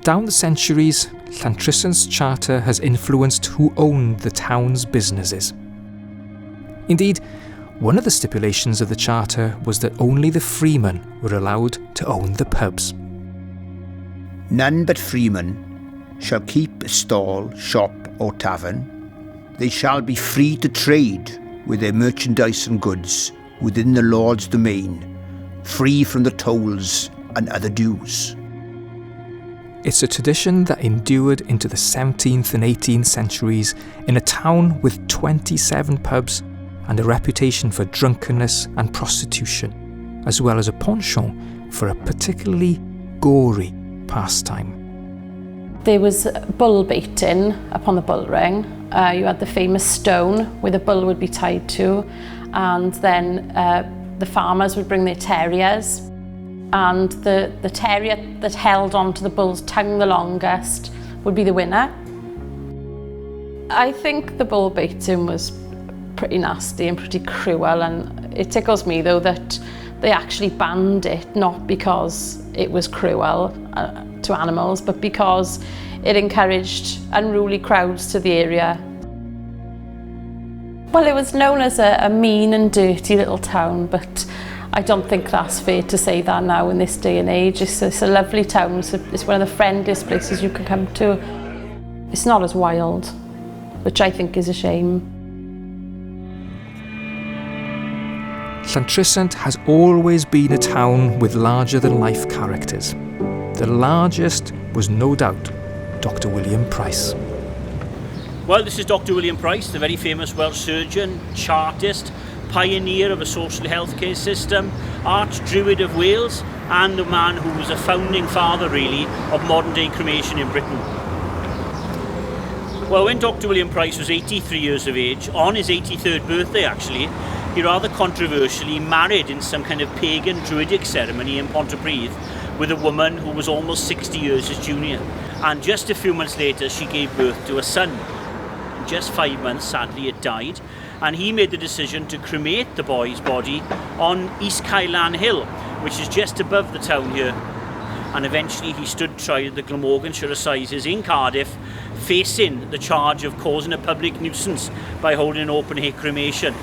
Down the centuries, Llantrisant's charter has influenced who owned the town's businesses. Indeed, one of the stipulations of the charter was that only the freemen were allowed to own the pubs. None but freemen shall keep a stall, shop or tavern. They shall be free to trade with their merchandise and goods within the Lord's domain, free from the tolls and other dues. It's a tradition that endured into the 17th and 18th centuries in a town with 27 pubs and a reputation for drunkenness and prostitution, as well as a penchant for a particularly gory pastime. There was bull baiting upon the bull ring. You had the famous stone where the bull would be tied to, and then the farmers would bring their terriers, and the terrier that held onto the bull's tongue the longest would be the winner. I think the bull baiting was pretty nasty and pretty cruel, and it tickles me though that they actually banned it, not because it was cruel to animals, but because it encouraged unruly crowds to the area. Well, it was known as a mean and dirty little town, but I don't think that's fair to say that now in this day and age. It's a lovely town. It's one of the friendliest places you can come to. It's not as wild, which I think is a shame. Llantrisant has always been a town with larger-than-life characters. The largest was no doubt Dr. William Price. Well, this is Dr. William Price, the very famous Welsh surgeon, chartist, pioneer of a social healthcare system, arch-druid of Wales, and the man who was a founding father, really, of modern-day cremation in Britain. Well, when Dr. William Price was 83 years of age, on his 83rd birthday actually, he rather controversially married in some kind of pagan druidic ceremony in Pontypridd with a woman who was almost 60 years his junior. And just a few months later, she gave birth to a son. In just 5 months, sadly, it died. And he made the decision to cremate the boy's body on East Kylan Hill, which is just above the town here. And eventually he stood trial at the Glamorganshire Assizes in Cardiff, facing the charge of causing a public nuisance by holding an open-air cremation.